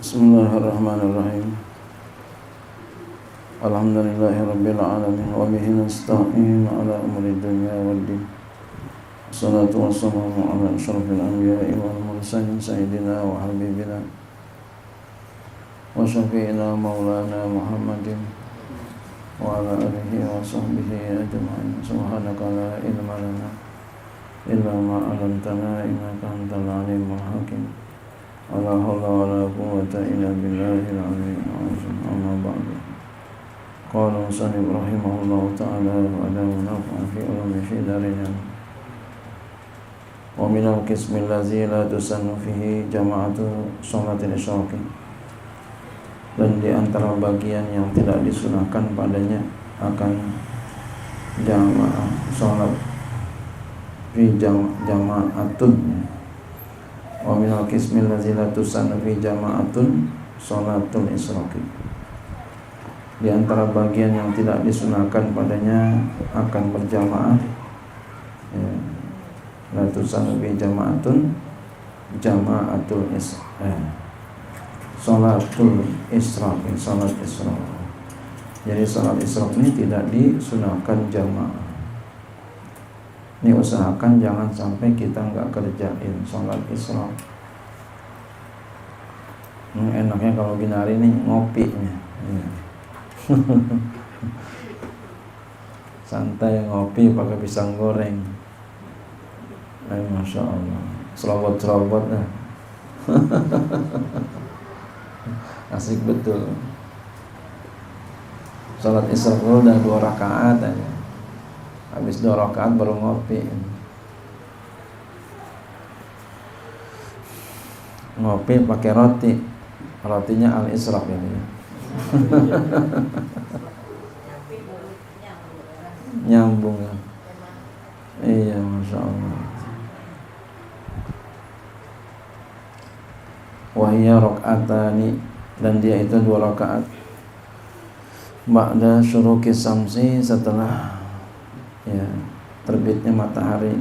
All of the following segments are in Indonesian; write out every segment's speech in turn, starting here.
Bismillahirrahmanirrahim. Alhamdulillahirabbil alamin wa bihi nasta'in ala umuri dunya waddin. Wassalatu wassalamu ala asyrafil anbiya'i wal mursalin sayyidina wa habibina wa syafi'ina maulana Muhammadin wa ala alihi wa sahbihi ajma'in. Subhanaka la ilma lana illa ma 'allamtana innaka antal alimul hakim. La haula wala quwwata illa billahil aliyyil azim. Amma ba'du. Qala musannif rahimahullahu ta'ala wa nafa'ana fi ulumi darin. Wa minal qismil ladzi la tusannu fihi jama'atu sholatil isyraq. Dan di antara bagian yang tidak disunahkan padanya akan jamaah salat fi jama'atun. Wa minal qismil ladzi la tusannu fi jama'atun sholatul isyraq. Di antara bagian yang tidak disunahkan padanya akan berjamaah, ya, la tusannu fi jama'atun jama'atul sholatul isyraq, salat isyraq. Jadi salat isyraq ini tidak disunahkan jamaah. Ini usahakan jangan sampai kita nggak kerjain sholat isyraq. Enaknya kalau gini hari ini ngopinya, santai ngopi pakai pisang goreng. Masya Allah, serobot-serobot dah. Asik betul. Sholat isyraq udah 2 rakaat aja. Habis 2 rakaat baru ngopi. Ngopi pakai roti. Rotinya al-isyraq ini. Nyambung ya. Iya, Masya Allah. Wahiyya rakaatani, dan dia itu 2 rakaat. Ba'da syuruqi samsi, setelah ya terbitnya matahari,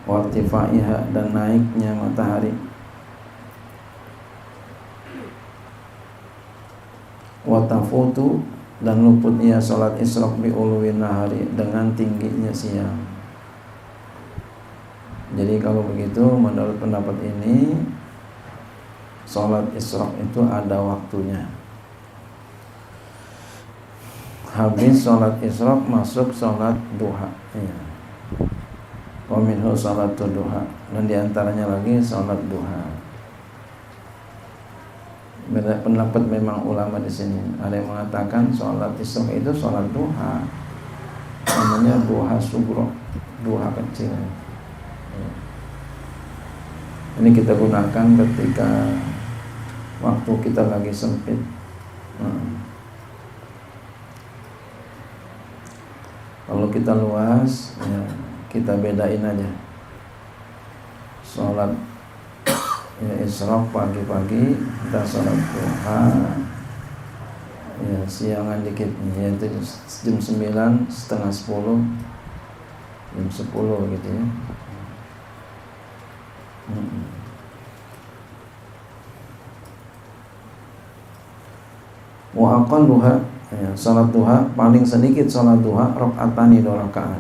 wartifaiha, dan naiknya matahari, watafutu, dan luput ia salat isyraq bi uluwin nahari, dengan tingginya siang. Jadi kalau begitu menurut pendapat ini salat isyraq itu ada waktunya. Habis sholat isyraq masuk sholat duha, ya. Wa minhu sholatul duha, dan diantaranya lagi sholat duha. Beda pendapat memang ulama di sini. Ada yang mengatakan sholat isyraq itu sholat duha, namanya duha sugro, duha kecil. Ya. Ini kita gunakan ketika waktu kita lagi sempit. Kalau kita luas, ya, kita bedain aja. Sholat ya, isyraq pagi-pagi, kita sholat duha ya, siangan dikit, yaitu jam 9, setengah 10, jam 10 gitu ya. Wa aqalluha, ya, salat duha paling sedikit salat duha rakaatani 2 rakaat.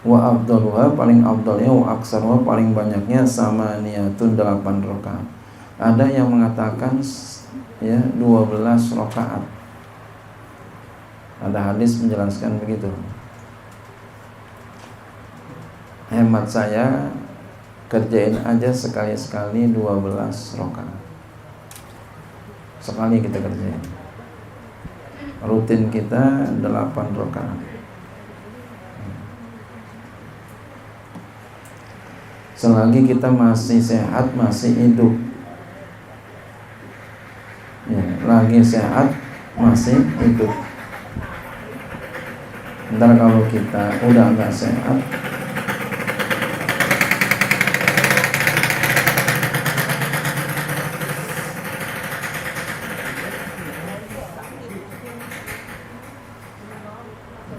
Wa afdaluha, paling afdalnya, wa aksaruha, paling banyaknya, sama niyatun 8 rakaat. Ada yang mengatakan ya 12 rakaat. Ada hadis menjelaskan begitu. Hemat saya, kerjain aja sekali-sekali 12 rakaat. Sekali kita kerjain. Rutin kita 8 rakaat. Selagi kita masih sehat, masih hidup, ya, lagi sehat, masih hidup. Ntar kalau kita udah nggak sehat,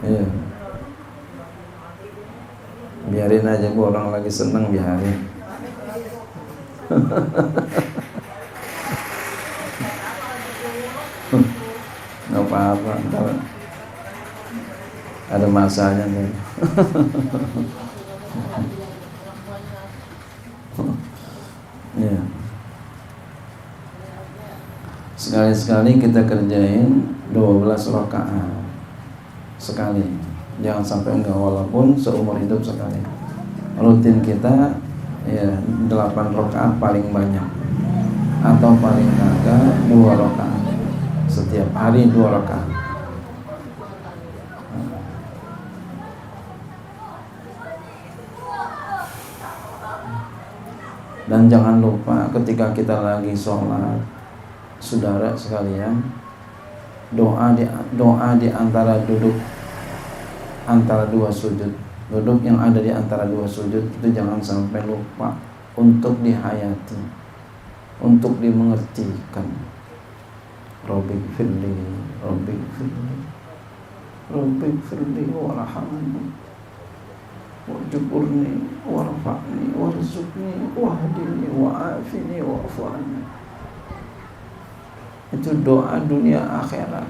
iya, biarin aja Bu, orang lagi seneng biarin. apa-apa, ntar ada masanya nih. Ya. Sekali-sekali kita kerjain 12 rakaat sekali, jangan sampai enggak, walaupun seumur hidup sekali. Rutin kita ya 8 rakaat paling banyak, atau paling kagak 2 rakaat setiap hari, 2 rakaat. Dan jangan lupa ketika kita lagi sholat, saudara sekalian, doa di antara duduk antara 2 sujud, duduk yang ada di antara 2 sujud itu jangan sampai lupa untuk dihayati, untuk dimengertikan. Rabbik firli, Rabbik firli, Rabbik firli warhamni wajburni warfa'ni warzuqni wahdini wa'afini wa'fu'ani. Itu doa dunia akhirat.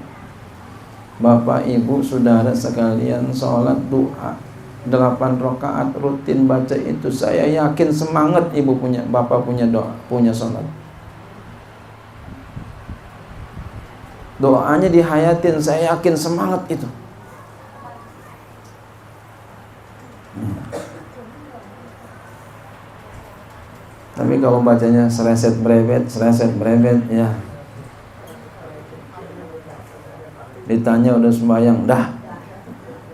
Bapak ibu saudara sekalian, sholat doa 8 rakaat rutin baca itu, saya yakin semangat ibu punya, bapak punya doa, punya sholat. Doanya dihayatin, saya yakin semangat itu. Tapi kalau bacanya sereset brevet ya, ditanya udah sembahyang, dah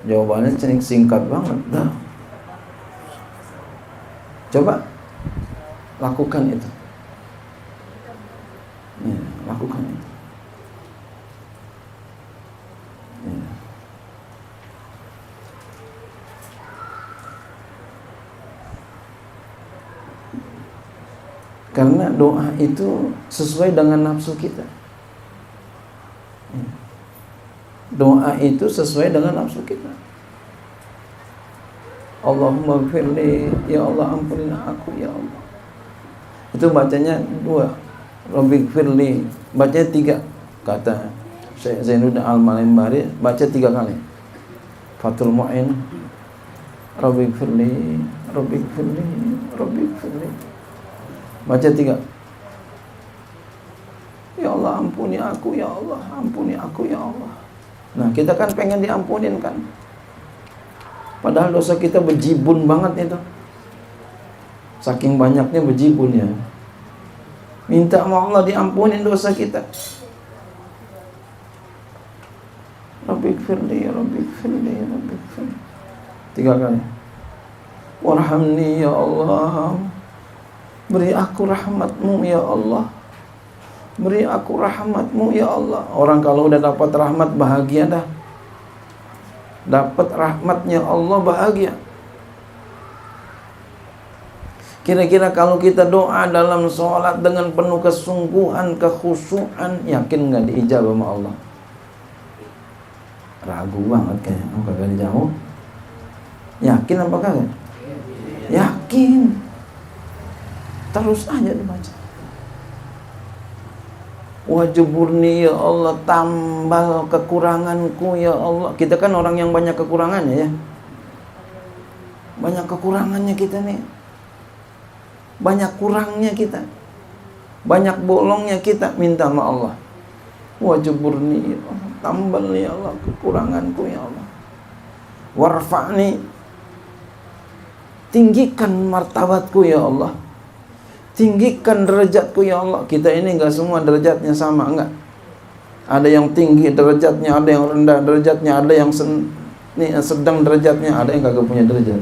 jawabannya singkat banget, dah. Coba lakukan itu ya, lakukan itu ya. Karena doa itu sesuai dengan nafsu kita. Doa itu sesuai dengan nafsu kita. Allahumma gfirli, ya Allah ampunin aku ya Allah. Itu bacanya 2. Rabbi gfirli, bacanya 3. Kata Syekh Zainuddin Al-Malimbari, baca 3 kali. Fathul Mu'in, Rabbi gfirli, Rabbi gfirli, Rabbi gfirli. Baca 3. Ya Allah ampuni aku ya Allah, ampuni aku ya Allah. Nah kita kan pengen diampunin kan, padahal dosa kita bejibun banget itu. Saking banyaknya bejibun ya. Minta sama Allah diampunin dosa kita. Rabbighfirli, Rabbighfirli, Rabbighfirli. 3 kali. Warhamni ya Allah, beri aku rahmat-Mu ya Allah, beri aku rahmat-Mu ya Allah. Orang kalau udah dapat rahmat bahagia dah. Dapat rahmatnya Allah bahagia. Kira-kira kalau kita doa dalam sholat dengan penuh kesungguhan, kekhusyuan, yakin gak diijabah sama Allah? Ragu banget kayaknya. Oh, kagak dijawab. Yakin apa kagak? Yakin. Terus aja dibaca. Wajburni ya Allah, tambal kekuranganku ya Allah. Kita kan orang yang banyak kekurangannya ya. Banyak kekurangannya kita nih. Banyak kurangnya kita. Banyak bolongnya kita, minta sama Allah. Wajburni ya Allah, tambal ya Allah kekuranganku ya Allah. Warfa'ni, tinggikan martabatku ya Allah. Tinggikan derajatku ya Allah. Kita ini enggak semua derajatnya sama, enggak. Ada yang tinggi derajatnya, ada yang rendah derajatnya, ada yang sedang derajatnya, ada yang kagak punya derajat.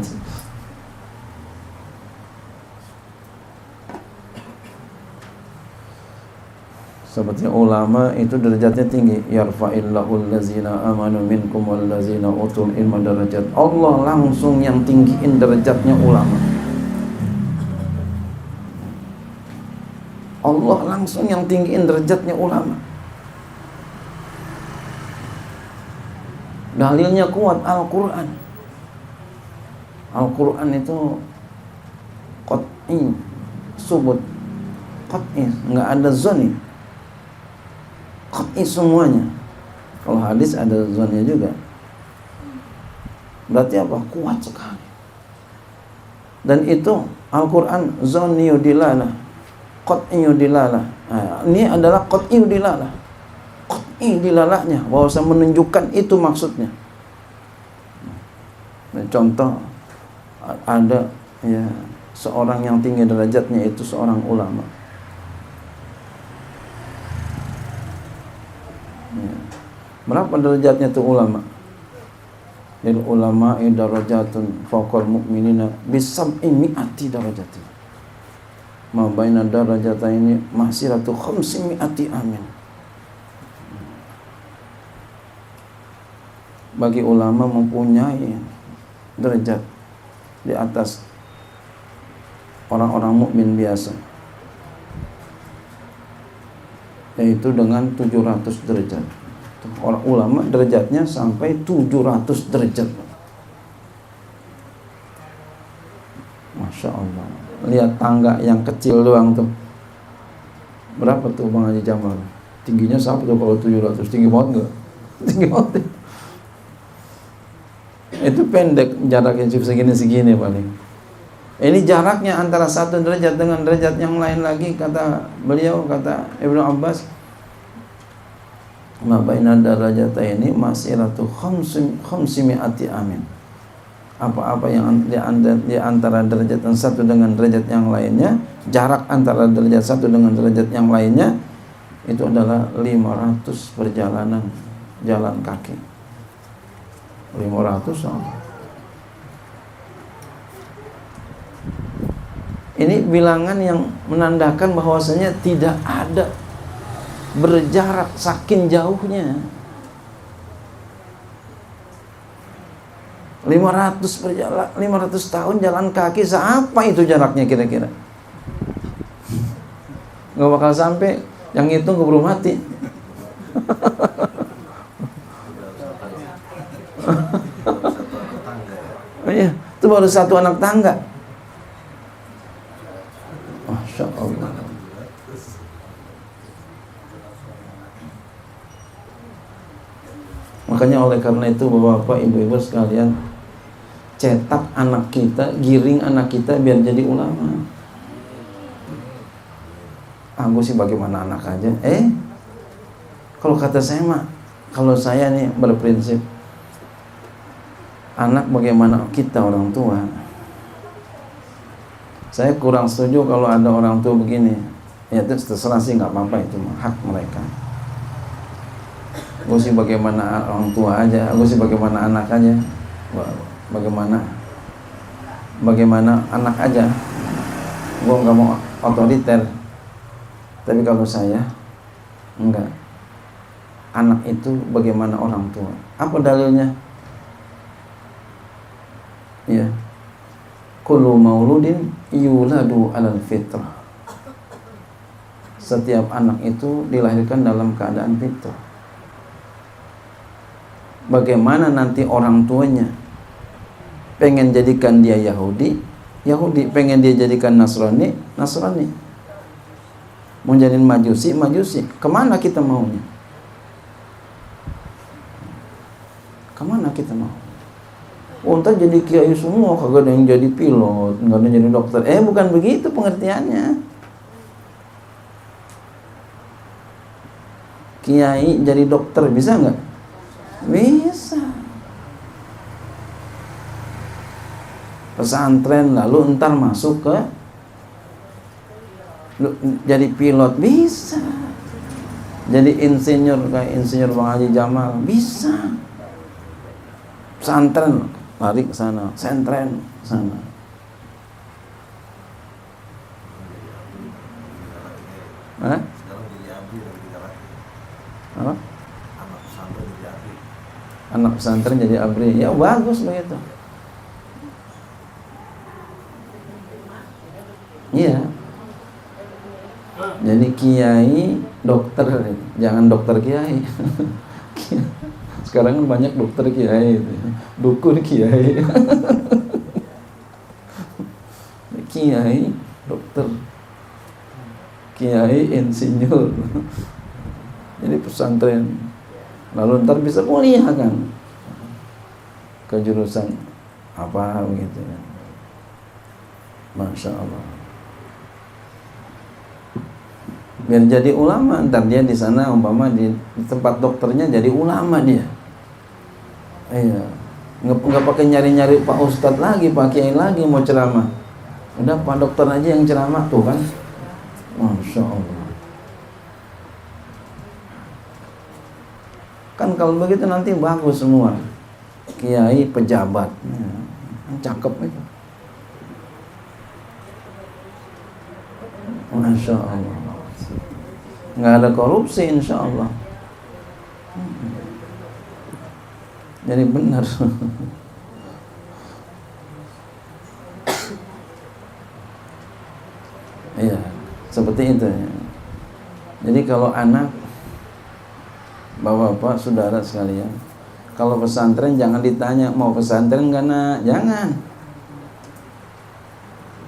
Seperti ulama itu derajatnya tinggi. Yarfa'illahu allazina amanu minkum wallazina utul ilma darajat. Allah langsung yang tinggiin derajatnya ulama. Allah langsung yang tinggiin derajatnya ulama. Dalilnya kuat, Al-Quran. Al-Quran itu qat'i, subut, qat'i, nggak ada zoni, qat'i semuanya. Kalau hadis ada zonnya juga. Berarti apa? Kuat sekali. Dan itu Al-Quran zonniyu dilalah, qat'iyu dilalah. Nah, ini adalah qat'iyu dilalah. Qat'i dilalahnya, bahwa saya menunjukkan itu maksudnya. Nah, contoh ada ya seorang yang tinggi derajatnya itu seorang ulama. Ya. Berapa derajatnya itu ulama? Lil ulama'i darajatun fawqal mu'minina bisab'i mi'ati darajatin. Ma baina darajataini masiratu khamsi mi'ati amin. Bagi ulama mempunyai derajat di atas orang-orang mukmin biasa, yaitu dengan 700 derajat. Orang ulama derajatnya sampai 700 derajat. Masya Allah. Lihat tangga yang kecil doang tuh. Berapa tuh Bang Haji Jamal? Tingginya siapa tuh kalau 700? Tinggi banget enggak? Tinggi banget. Itu pendek jaraknya segini-segini paling. Ini jaraknya antara satu derajat dengan derajat yang lain lagi, kata beliau, kata Ibnu Abbas, ma baina darajataini masiratu khamsimi'ati amin. Apa-apa yang di antara derajat yang satu dengan derajat yang lainnya, jarak antara derajat satu dengan derajat yang lainnya itu adalah 500 perjalanan jalan kaki. 500 sama. Ini bilangan yang menandakan bahwasanya tidak ada berjarak saking jauhnya. 500 tahun jalan kaki, siapa itu jaraknya kira-kira? Nggak bakal sampai, yang itu keburu mati. Iya, itu baru satu anak tangga. Masya Allah. Makanya oleh karena itu Bapak, Ibu-ibu sekalian, cetak anak kita, giring anak kita biar jadi ulama. Aku sih bagaimana anak aja. Kalau kata saya mah, kalau saya nih berprinsip, anak bagaimana kita orang tua. Saya kurang setuju kalau ada orang tua begini. Ya itu terserah sih, nggak apa-apa, itu hak mereka. Gue sih bagaimana orang tua aja, gue sih bagaimana anak aja, bagaimana anak aja. Gue nggak mau otoriter. Tapi kalau saya enggak, anak itu bagaimana orang tua. Apa dalilnya? Ya, kullu mauludin yuladu alal fitrah. Setiap anak itu dilahirkan dalam keadaan fitrah. Bagaimana nanti orang tuanya pengen jadikan dia Yahudi, pengen dia jadikan Nasrani, mau jadiin Majusi, kemana kita maunya? Kemana kita mau? Ntar jadi kiai semua, kagak ada yang jadi pilot, nggak ada yang jadi dokter. Bukan begitu pengertiannya. Kiai jadi dokter bisa nggak? Bisa. Pesantren lalu entar masuk ke jadi pilot bisa. Jadi insinyur kayak insinyur Bang Haji Jamal bisa. Pesantren lari ke sana, sentren ke sana. Apa? Anak pesantren jadi abri. Ya bagus begitu. Iya. Jadi kiai, dokter, jangan dokter kiai. Sekarang kan banyak dokter kiai, dukun kiai. Kiai, dokter, kiai, insinyur. Jadi pesantren lalu ntar bisa kuliah kan ke jurusan apa begitu ya. Masya Allah. Biar jadi ulama, ntar dia di sana umpama di tempat dokternya jadi ulama dia. Iya, nggak pakai nyari-nyari Pak Ustadz lagi, Pak Kiai lagi mau ceramah. Udah Pak Dokter aja yang ceramah tuh kan. Masya Allah. Kan kalau begitu nanti bagus semua. Kiai pejabat, ya, cakep itu. Masya Allah. Nggak ada korupsi insya Allah. Jadi benar. Iya, seperti itu ya. Jadi kalau anak, bapak-bapak, saudara sekalian, kalau pesantren jangan ditanya mau pesantren nggak nak, jangan.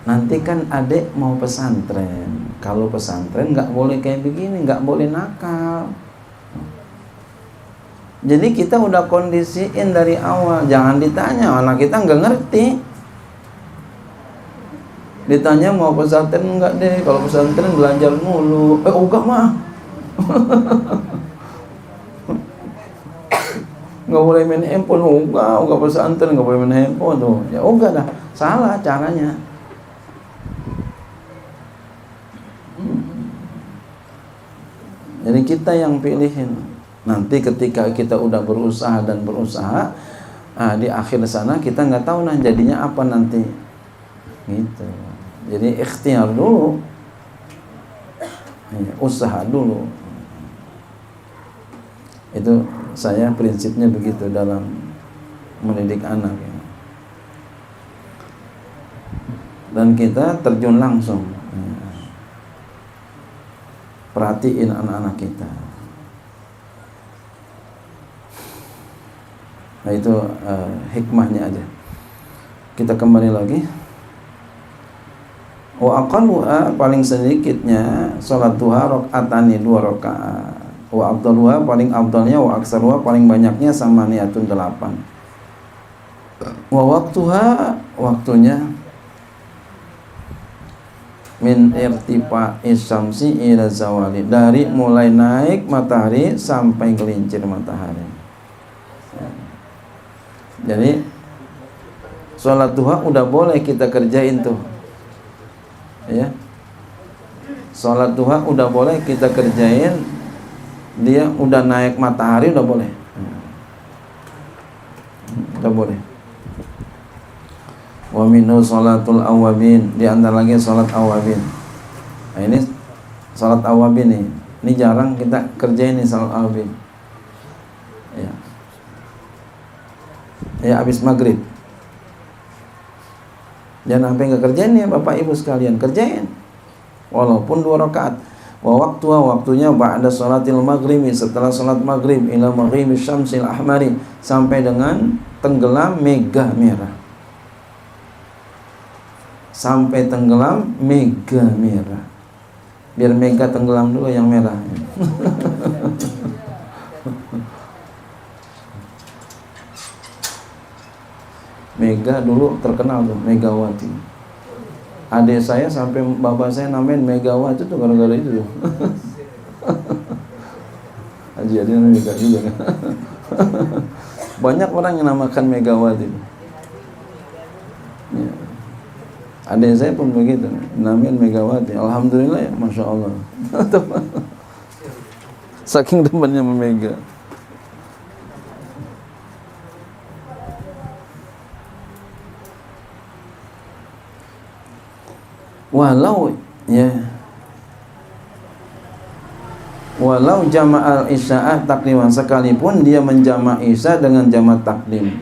Nanti kan adik mau pesantren. Kalau pesantren nggak boleh kayak begini, nggak boleh nakal. Jadi kita udah kondisiin dari awal, jangan ditanya, anak kita nggak ngerti. Ditanya mau pesantren enggak deh, kalau pesantren belajar mulu. Enggak mah. Enggak boleh main handphone, enggak pesantren enggak boleh main handphone tuh. Ya enggak dah, salah caranya. Jadi kita yang pilihin. Nanti ketika kita udah berusaha dan berusaha, di akhir sana kita nggak tahu nah jadinya apa nanti. Gitu. Jadi ikhtiar dulu, usaha dulu. Itu saya prinsipnya begitu dalam mendidik anak ya. Dan kita terjun langsung ya. Perhatiin anak-anak kita. Nah itu hikmahnya aja. Kita kembali lagi. Wa aqalluha, paling sedikitnya salat duha rakaatani 2 rakaat. Wa afdaluha, paling afdalnya, wa aksaruha, paling banyaknya sama niatun 8. Wa waktuha, waktunya min irtifa'i syamsi ila zawali, dari mulai naik matahari sampai gelincir matahari. Jadi salat duha udah boleh kita kerjain tuh. Ya, sholat duha udah boleh kita kerjain, dia udah naik matahari udah boleh, udah boleh. Wa minhu sholatul awabin, di antara lagi sholat awabin. Nah ini sholat awabin nih, ini jarang kita kerjain nih sholat awabin. Ya habis maghrib. Jangan sampai nggak kerjain ya Bapak Ibu sekalian, kerjain walaupun 2 rakaat. Wa waktunya ba'da sholatil maghribi, setelah sholat maghrib, ila maghribi syamsil ahmari, sampai dengan tenggelam mega merah. Sampai tenggelam mega merah. Biar mega tenggelam dulu yang merah. Mega dulu terkenal tuh, Megawati. Adik saya sampai bapak saya namain Megawati tuh gara-gara itu tuh. Haji Adi Mega juga kan. Banyak orang yang namakan Megawati. Ya. Adik saya pun begitu, namain Megawati. Alhamdulillah ya, Masya Allah. Saking demennya memega. Walau jama'al isya'ah takliman, sekalipun dia menjama' isya dengan jama' taklim,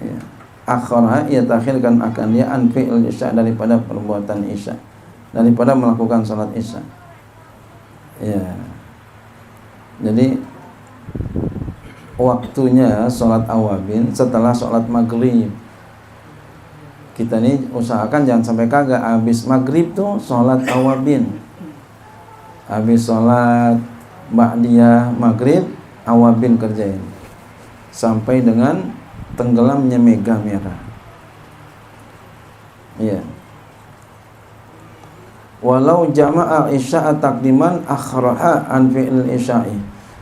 ya. Akhirah, ia takhirkan akan dia an fi'il isya', daripada perbuatan isya', daripada melakukan salat isya'. Ya. Jadi waktunya salat awabin setelah salat maghrib. Kita nih usahakan jangan sampai kagak habis maghrib tuh sholat awabin, habis sholat ba'diyah maghrib awabin kerjain sampai dengan tenggelamnya mega merah. Iya. Walau jama'a isya'a takdiman akhraha an fi'il isya'i.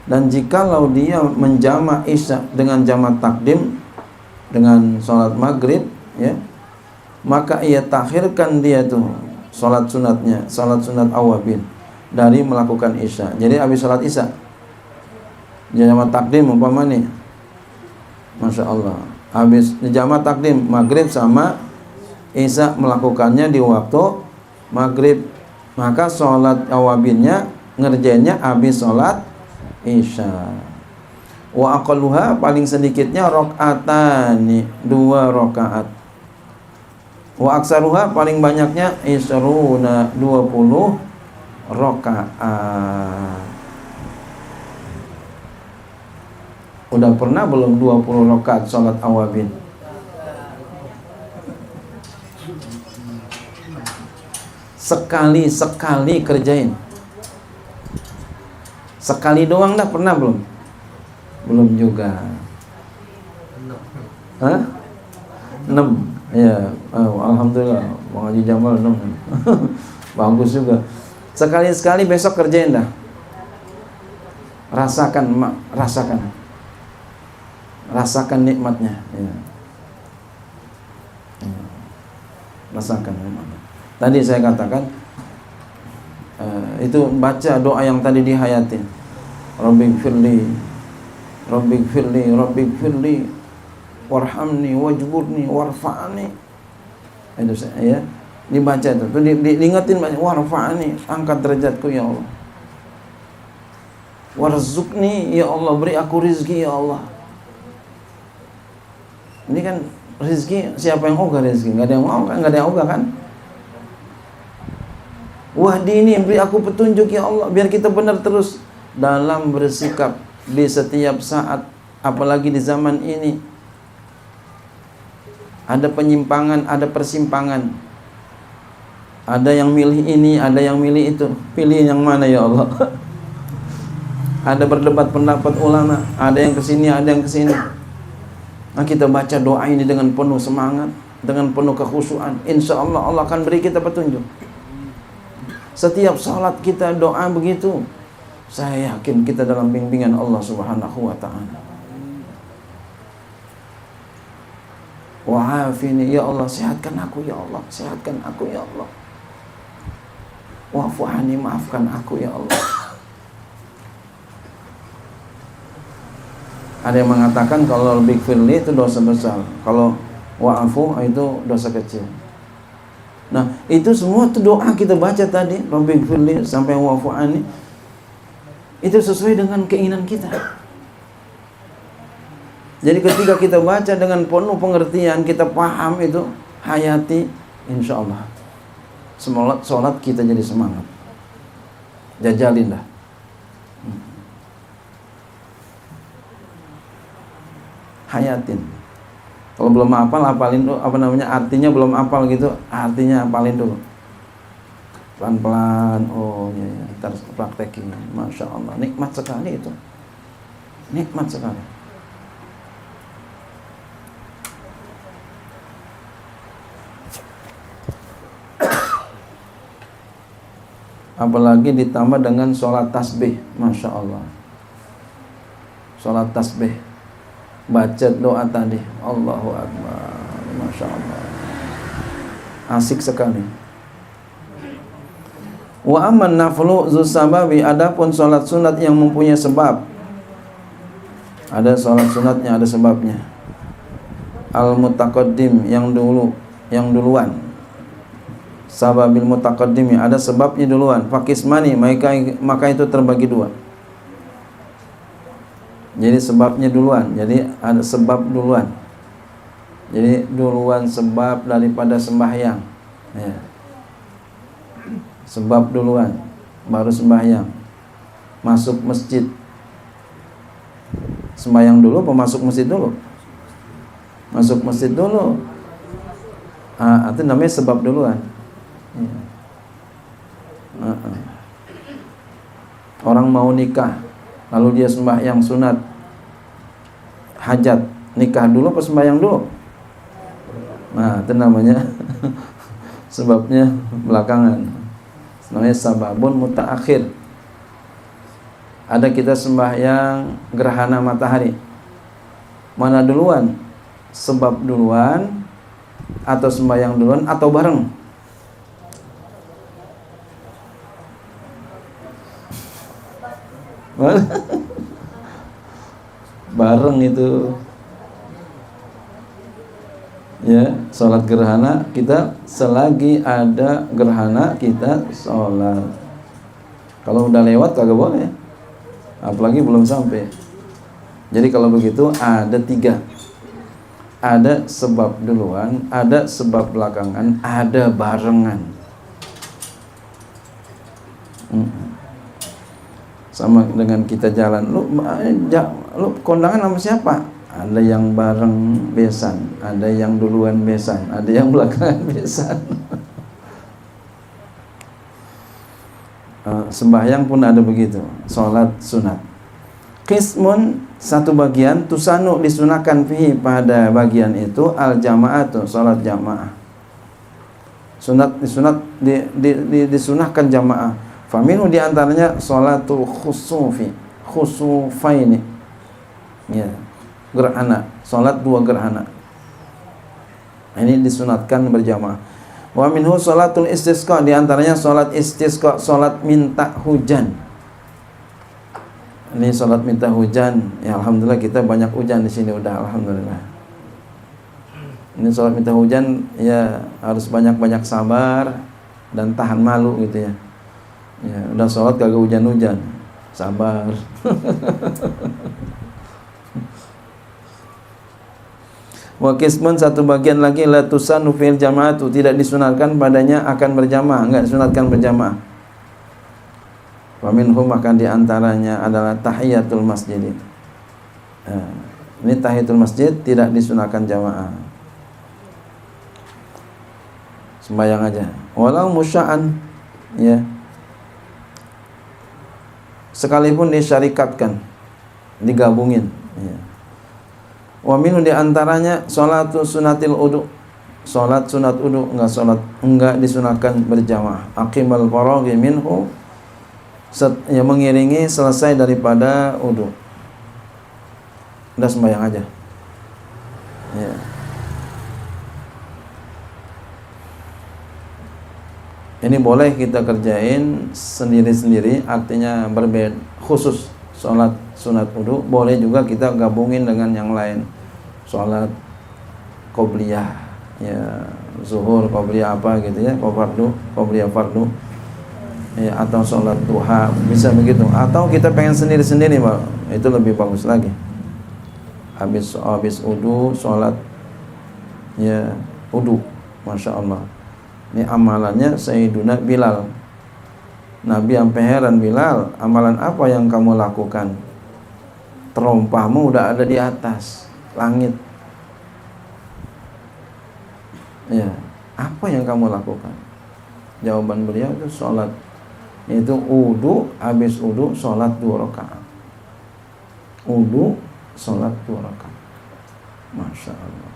Dan jikalau dia menjama' isya dengan jama' takdim dengan sholat maghrib, ya, maka ia takhirkan dia tuh sholat sunatnya, sholat sunat awabin dari melakukan isya. Jadi habis sholat isya jama' takdim umpama nih, Masya Allah, habis jama' takdim maghrib sama isya melakukannya di waktu maghrib, maka sholat awabinnya ngerjainnya habis sholat isya. Wa aqalluha paling sedikitnya rakaatani, 2 rakaat. Wa aksaruha paling banyaknya isruna, 20 rakaat. Udah pernah belum 20 rakaat sholat awabin? Sekali kerjain. Sekali doang dah, pernah belum? Belum juga. 6. Ya, alhamdulillah. Bang Haji Jamal 6. Bagus juga. Sekali besok kerjain dah. Rasakan nikmatnya, ya. Rasakan nikmatnya. Tadi saya katakan itu baca doa yang tadi dihayatin. Rabbighfirli warhamni wajburni warfa'ni. Itu saya, ya. Dibaca itu. Diingetin banyak, warfa'ni, angkat derajatku ya Allah. Warzuqni ya Allah, beri aku rizki ya Allah. Ini kan rizki, siapa yang ogah rizki? Enggak ada yang mau kan? Enggak ada yang ogah kan? Wahdini, beri aku petunjuk ya Allah, biar kita benar terus dalam bersikap di setiap saat, apalagi di zaman ini. Ada penyimpangan, ada persimpangan. Ada yang milih ini, ada yang milih itu. Pilih yang mana ya Allah? Ada berdebat pendapat ulama, ada yang kesini, ada yang kesini. Nah, kita baca doa ini dengan penuh semangat, dengan penuh kekhusyuan. Insya Allah Allah akan beri kita petunjuk. Setiap salat kita doa begitu. Saya yakin kita dalam bimbingan Allah Subhanahu wa ta'ala. Wa'afini ya Allah, sehatkan aku ya Allah, sehatkan aku ya Allah. Wa'fu anni, maafkan aku ya Allah. Ada yang mengatakan kalau bighfirli itu dosa besar, kalau wa'fu itu dosa kecil. Nah, itu semua itu doa kita baca tadi, Rabbighfirli sampai wa'fu anni, itu sesuai dengan keinginan kita. Jadi ketika kita baca dengan penuh pengertian, kita paham itu, hayati, insya Allah sholat kita jadi semangat. Jajalin dah. Hayatin. Kalau belum hafal, hafalin dulu, artinya belum hafal gitu, artinya hafalin dulu. Pelan-pelan, oh ya, kita harus praktekin. Masya Allah, nikmat sekali itu. Nikmat sekali. Apalagi ditambah dengan sholat tasbih, Masya Allah. Sholat tasbih, baca doa tadi, Allahu Akbar, Masya Allah, asik sekali. Wa amman naflu zusababi, adapun sholat sunat yang mempunyai sebab, ada sholat sunatnya, ada sebabnya. Al mutaqaddim, yang duluan. Sababil mutaqaddimi, ada sebabnya duluan. Fakismani, maka itu terbagi 2. Jadi sebabnya duluan, jadi ada sebab duluan. Jadi duluan sebab daripada sembahyang, ya. Sebab duluan, baru sembahyang. Masuk masjid, sembahyang dulu apa masuk masjid dulu? Masuk masjid dulu. Itu namanya sebab duluan, ya. Orang mau nikah, lalu dia sembahyang sunat hajat, nikah dulu apa sembahyang dulu? Nah, itu namanya sebabnya belakangan. Namanya sababun mutaakhir. Ada kita sembahyang gerhana matahari. Mana duluan? Sebab duluan atau sembahyang duluan atau bareng? Bareng itu. Ya, sholat gerhana kita selagi ada gerhana kita sholat. Kalau udah lewat kagak boleh, apalagi belum sampai. Jadi kalau begitu ada 3, ada sebab duluan, ada sebab belakangan, ada barengan. Sama dengan kita jalan, lu kondangan sama siapa? Ada yang bareng besan, ada yang duluan besan, ada yang belakangan besan. Sembahyang pun ada begitu, sholat sunat. Qismun, satu bagian, tusanu disunahkan fihi pada bagian itu al jamaatu, sholat jamaah. Disunahkan jamaah. Faminu diantaranya sholatul khusufaini. Ya. Gerhana, salat 2 gerhana. Ini disunatkan berjamaah. Wa minhu salatul istisqa, di antaranya salat istisqa, salat minta hujan. Ini salat minta hujan. Ya alhamdulillah kita banyak hujan di sini udah alhamdulillah. Ini salat minta hujan ya harus banyak-banyak sabar dan tahan malu gitu ya. Ya, udah salat kagak hujan-hujan. Sabar. Wa qismun, satu bagian lagi, la tusannu fil jama'atu, tidak disunatkan padanya akan berjamaah, enggak disunatkan berjamaah. Wa minhum, akan diantaranya adalah tahiyatul masjid. Ini tahiyatul masjid tidak disunatkan jamaah. Sembahyang aja. Walau musya'an, ya. Sekalipun disyarikatkan, digabungin, ya. Wa minhu, di antaranya salatu sunatil udu, salat sunat udu, enggak disunahkan berjamaah. Aqimal faraghi minhu, yang mengiringi selesai daripada udu. Udah sembahyang aja. Ya. Ini boleh kita kerjain sendiri-sendiri, artinya berbeda, khusus salat sunat wudu, boleh juga kita gabungin dengan yang lain. Salat qobliyah, ya zuhur qobliyah apa gitu ya, qobliyah fardu. Ya, atau salat duha, bisa begitu. Atau kita pengen sendiri-sendiri, Pak. Itu lebih bagus lagi. Habis wudu salat ya wudu. Masya Allah. Ini amalannya Sayyiduna Bilal. Nabi sampai heran, Bilal, amalan apa yang kamu lakukan? Terompahmu udah ada di atas langit. Ya, apa yang kamu lakukan? Jawaban beliau itu sholat. Itu wudu, habis wudu sholat 2 rakaat. Wudu, sholat 2 rakaat. Masya Allah.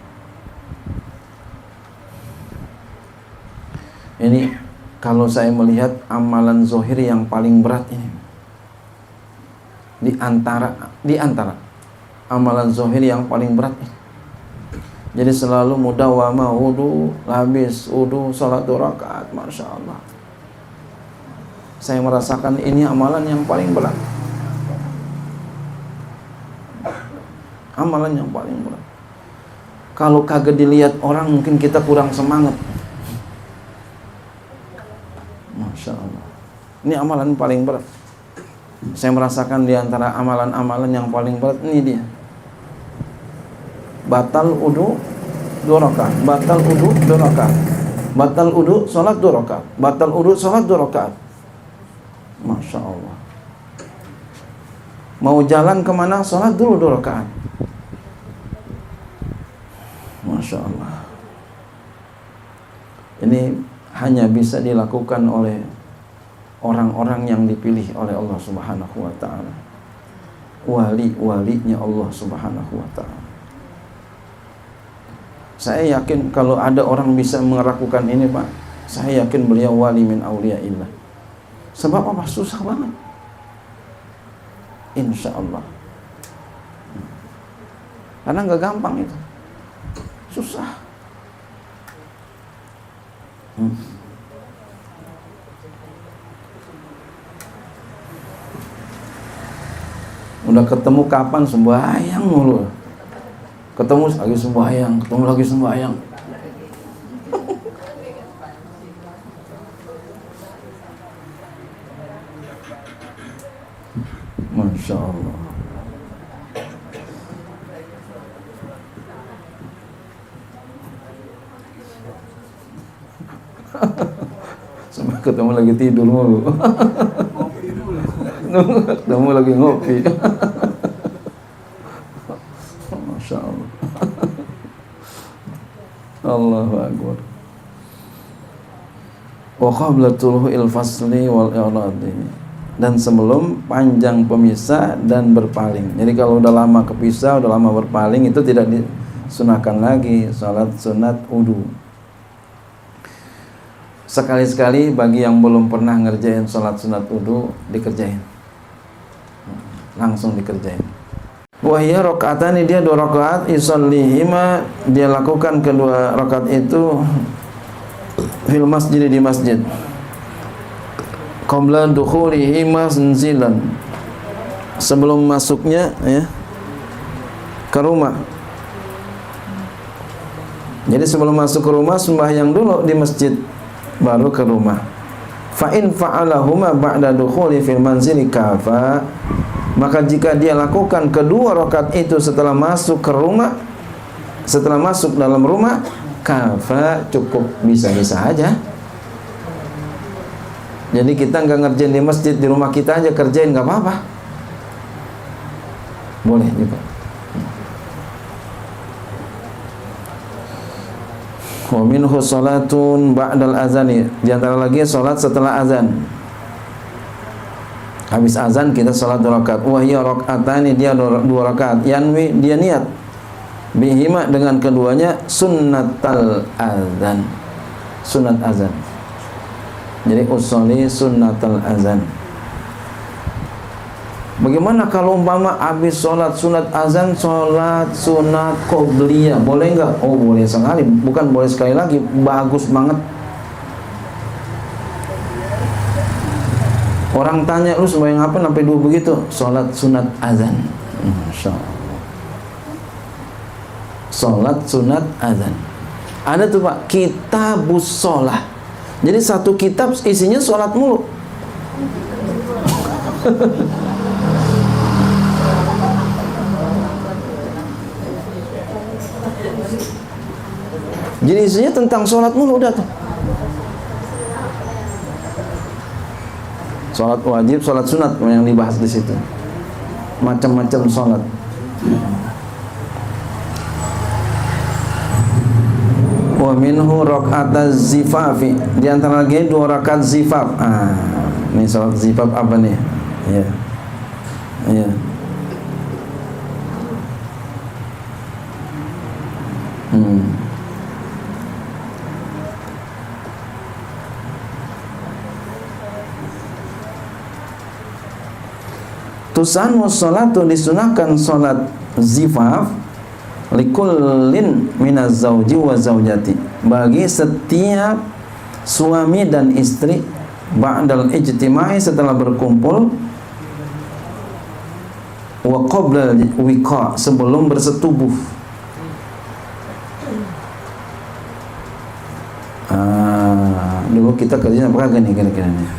Ini kalau saya melihat amalan zohir yang paling berat ini, di antara amalan zohir yang paling berat ini. Jadi selalu mudawamah wudu, habis wudu salat 2 rakaat, masya Allah. Saya merasakan ini amalan yang paling berat. Amalan yang paling berat. Kalau kagak dilihat orang, mungkin kita kurang semangat. Masya Allah. Ini amalan paling berat. Saya merasakan di antara amalan-amalan yang paling berat ini dia. Batal wudu 2 rakaat, batal wudu 2 rakaat, batal wudu salat 2 rakaat, batal wudu salat 2 rakaat. Masya Allah. Mau jalan kemana, salat dulu 2 rakaat. Masya Allah. Ini hanya bisa dilakukan oleh orang-orang yang dipilih oleh Allah Subhanahu wa ta'ala. wali-walinya Allah Subhanahu wa taala. Saya yakin kalau ada orang bisa melakukan ini, Pak, saya yakin beliau wali min auliyaillah. Sebab apa? Susah banget. Insya Allah. Karena nggak gampang itu. Susah. Udah ketemu kapan sembahyang mulu. Ketemu lagi sembahyang, ketemu lagi sembahyang. Masya Allah. Sampai ketemu lagi tidur mulu. Ketemu lagi ngopi. Masya Allah. Allahu Akbar. Wa qabla tulu'il fasli wal i'radi, dan sebelum panjang pemisah dan berpaling. Jadi kalau udah lama kepisah, udah lama berpaling, itu tidak disunahkan lagi salat sunat wudu. Sekali-sekali bagi yang belum pernah ngerjain salat sunat wudu, dikerjain. Langsung dikerjain. Wahya rakaatani, dia 2 rakaat, isallihima, dia lakukan kedua rakaat itu fil masjid, di masjid, qabla dukhulihi manzilan, sebelum masuknya ya ke rumah. Jadi sebelum masuk ke rumah sembahyang dulu di masjid, baru ke rumah. Fa in fa'alahuma ba'da dukhuli fil manzili kafa, maka jika dia lakukan kedua rakaat itu setelah masuk ke rumah, setelah masuk dalam rumah, kafa, cukup, bisa-bisa aja. Jadi kita nggak ngerjain di masjid, di rumah kita aja kerjain, nggak apa-apa, boleh juga. Wa minhu salatun ba'dal azani, di antara lagi salat setelah azan. Habis azan kita salat 2 rakaat. Wa hiya rakaatani, dia 2 rakaat. Yanwi, dia niat bihima, dengan keduanya, sunnatal azan, sunat azan. Jadi usolli sunnatal azan. Bagaimana kalau umpama habis sholat sunat azan, sholat sunat qobliyah, boleh nggak? Oh boleh sekali, bukan boleh sekali lagi, bagus banget. Orang tanya, lu sembahyang apa sampai 2 begitu? Sholat sunat azan. Masya Allah. Sholat sunat azan. Ada tuh Pak, kitabus sholah. Jadi satu kitab isinya sholat mulu. Jadi isinya tentang sholat mulu udah tuh. Sholat wajib, sholat sunat yang dibahas di situ. Macam-macam sholat. Wa minhu raka'ataz zifafi, di antara lagi 2 rakaat zifaf. Ini sholat zifaf apa nih? Ya. Ya. Tusannu sholatu, disunahkan sholat zifaf, likullin minaz zauji wa zaujati, bagi setiap suami dan istri, ba'dal ijtima'i, setelah berkumpul, wa qabla wiqa, sebelum bersetubuh. Dulu kita kerjanya apa kagak nih kira-kira nih?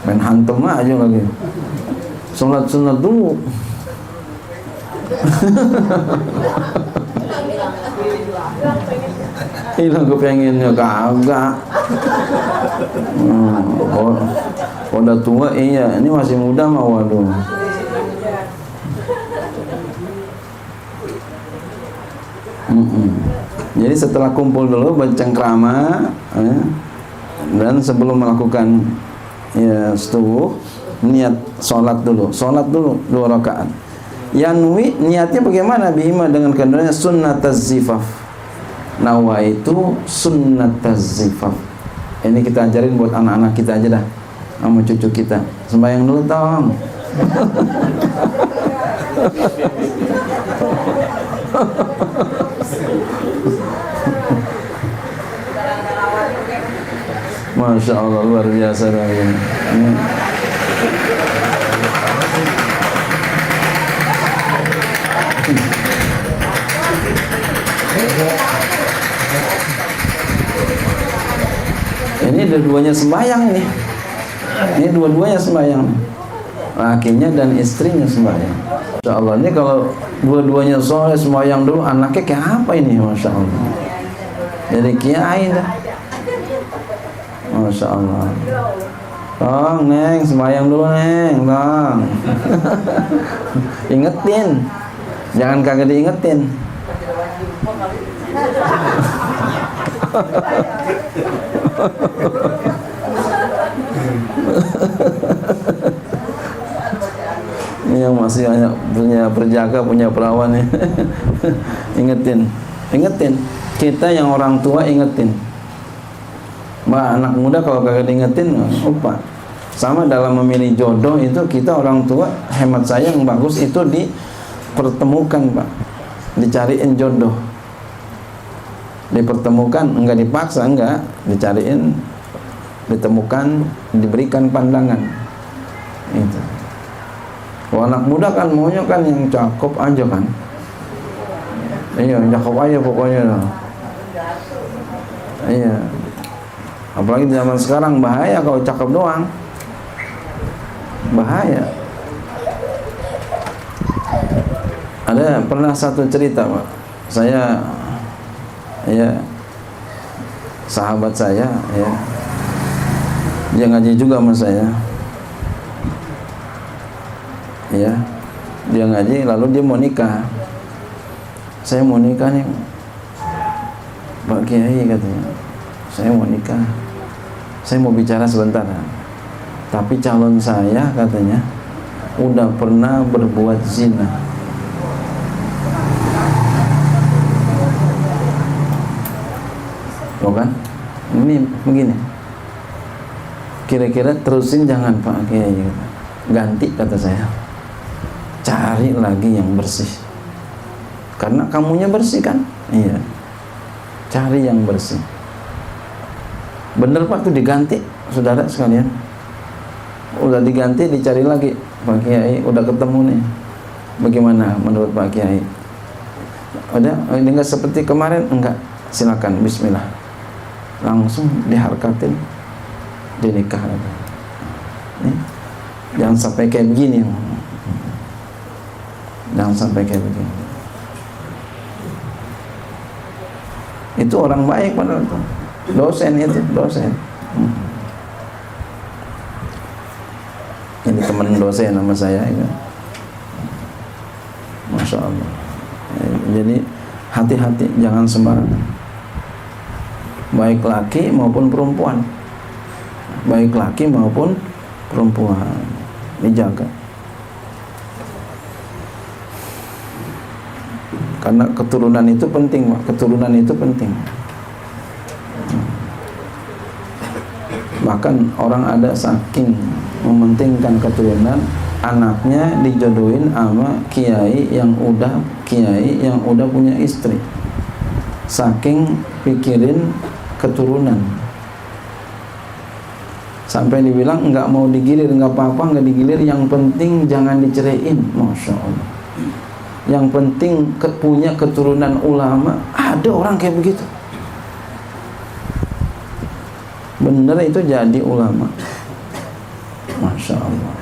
Main hantam aja lagi. Sholat sunat dulu. Hilang kepengennya kagak. Udah tua iya, ini masih muda mah waduh. Jadi setelah kumpul dulu bercengkrama, dan sebelum melakukan ya setubuh, niat sholat dulu 2 rakaat. Yanwi niatnya bagaimana? Bihima dengan keduanya sunnataz zifaf. Nawaitu sunnataz zifaf. Ini kita ajarin buat anak-anak kita aja dah, sama cucu kita. Sembahyang dulu tong. Masya Allah, luar biasa ini. Ini dua-duanya sembahyang ini. Ini dua-duanya sembahyang. Lakinya dan istrinya sembahyang. Masya Allah, ini kalau dua-duanya soleh sembahyang dulu, anaknya kayak apa ini? Masya Allah. Jadi kiai dah. Masya Allah. Tong, Neng, sembahyang dulu, Neng, tong. Ingetin. Jangan kagak diingetin. Ini yang masih punya perjaka, punya perawan ya. Ingetin. Kita yang orang tua ingetin. Mbak, anak muda kalau kagak diingetin, lupa. Sama dalam memilih jodoh itu, kita orang tua, hemat saya yang bagus itu dipertemukan, Pak. Dicariin jodoh. Dipertemukan, enggak dipaksa, enggak. Dicariin, ditemukan, diberikan pandangan. Itu. Kalau anak muda kan maunya kan yang cakep aja kan. Iya, cakep aja pokoknya lah. Iya. Apalagi di zaman sekarang bahaya kalau cakep doang. Bahaya. Ada pernah satu cerita, Pak. Saya ya sahabat saya ya. Dia ngaji juga sama saya. Ya. Dia ngaji lalu dia mau nikah. Saya mau nikah nih, Pak Kiai, katanya. Saya mau nikah. Saya mau bicara sebentar. Tapi calon saya, katanya, udah pernah berbuat zina. Loh kan? Ini begini. Kira-kira terusin jangan, Pak Kiai. Ganti, kata saya. Cari lagi yang bersih. Karena kamunya bersih kan? Iya. Cari yang bersih. Bener Pak, tuh diganti, saudara sekalian. Udah diganti, dicari lagi. Pak Kiai, udah ketemu nih. Bagaimana menurut Pak Kiai? Udah, ini enggak seperti kemarin? Enggak. Silakan, bismillah. Langsung diharkatin, dinikah. Nih. Jangan sampai kayak begini. Jangan sampai kayak begini. Itu orang baik padahal itu. Dosen itu, dosen. Ini teman dosen sama saya ya. Masya Allah. Jadi hati-hati, jangan sembarangan. Baik laki maupun perempuan. Baik laki maupun perempuan. Dijaga. Karena keturunan itu penting, Pak. Keturunan itu penting. Bahkan orang ada saking mementingkan keturunan, anaknya dijodohin sama kiai yang udah punya istri. Saking pikirin keturunan. Sampai dibilang enggak mau digilir, enggak apa-apa, enggak digilir, yang penting jangan diceraiin. Masya Allah. Yang penting punya keturunan ulama. Ada orang kayak begitu. Bener itu jadi ulama. Masya Allah.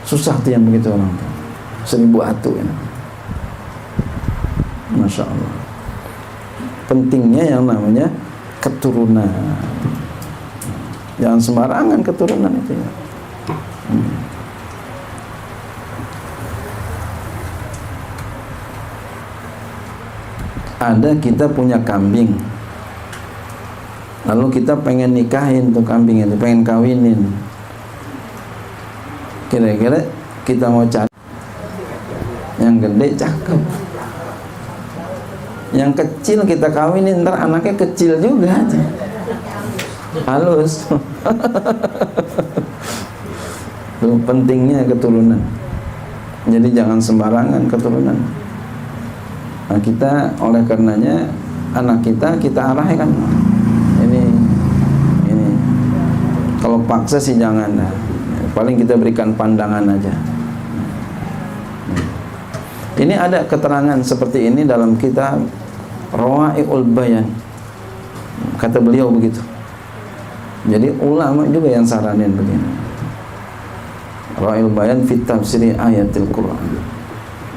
Susah tuh yang begitu orang tuh. 1000 atu ya. Masya Allah. Pentingnya yang namanya keturunan. Jangan sembarangan keturunan itu ya. Ada kita punya kambing, lalu kita pengen nikahin tuh kambing itu, pengen kawinin. Kira-kira kita mau cari yang gede cakep, yang kecil kita kawinin, ntar anaknya kecil juga aja, halus. Itu pentingnya keturunan. Jadi jangan sembarangan keturunan. Nah, kita oleh karenanya anak kita arahkan. Ini kalau paksa sih jangan. Nah, paling kita berikan pandangan aja. Ini ada keterangan seperti ini dalam kitab Rawai'ul Bayan. Kata beliau begitu. Jadi ulama juga yang saranin begini. Rawai'ul Bayan fi tafsiri ayatil Quran.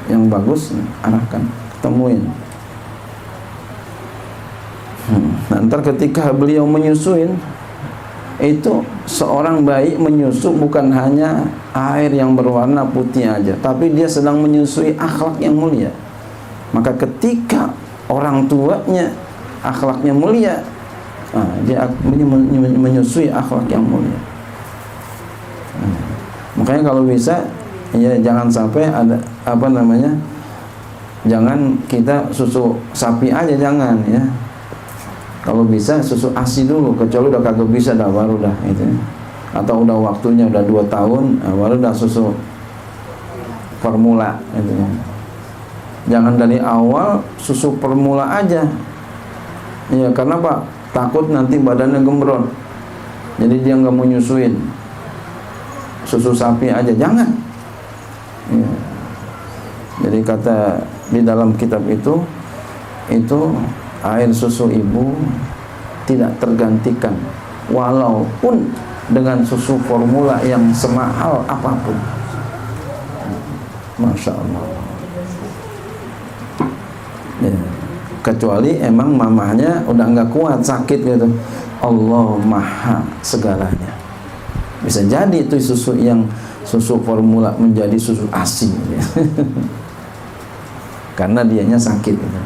Yang bagus arahkan, temuin. Nanti ketika beliau menyusuin, itu seorang bayi menyusu bukan hanya air yang berwarna putih aja, tapi dia sedang menyusui akhlak yang mulia. Maka ketika orang tuanya akhlaknya mulia, dia menyusui akhlak yang mulia. Makanya kalau bisa ya jangan sampai ada jangan kita susu sapi aja, jangan ya. Kalau bisa susu ASI dulu, kecuali udah kagak bisa dah baru dah itu. Atau udah waktunya udah 2 tahun, baru dah susu formula itu. Jangan dari awal susu formula aja. Ya karena Pak takut nanti badannya gembrot. Jadi dia nggak mau nyusuin. Susu sapi aja jangan. Ya. Jadi kata di dalam kitab itu air susu ibu tidak tergantikan walaupun dengan susu formula yang semahal apapun. Masya Allah ya. Kecuali emang mamahnya udah nggak kuat, sakit gitu. Allah maha segalanya. Bisa jadi itu susu yang susu formula menjadi susu ASI ya. Karena dianya sakit gitu.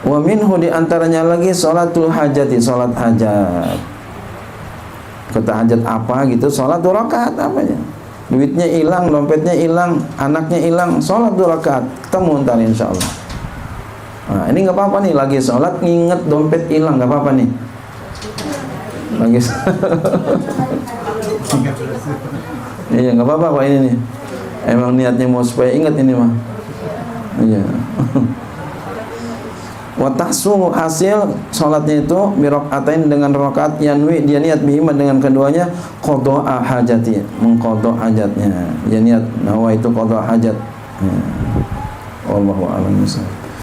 Wa minhu diantaranya lagi sholatul hajati, sholat hajat. Kata hajat apa gitu, sholat 2 rakaat apanya. Duitnya hilang, dompetnya hilang, anaknya hilang, sholat 2 rakaat. Ketemu ntar insyaallah. Nah ini nggak apa-apa nih, lagi sholat nginget dompet hilang, nggak apa-apa nih. Lagi iya nggak apa-apa Pak ini nih. Emang niatnya mau supaya ingat ini mah. Iya. Watahsu hasil sholatnya itu birokaatain dengan rakaat yanwi, dia niat bihima dengan keduanya qadha hajati, mengqadha hajatnya. Dia niat nawa itu qadha hajat. Wallahu a'lam bishawab.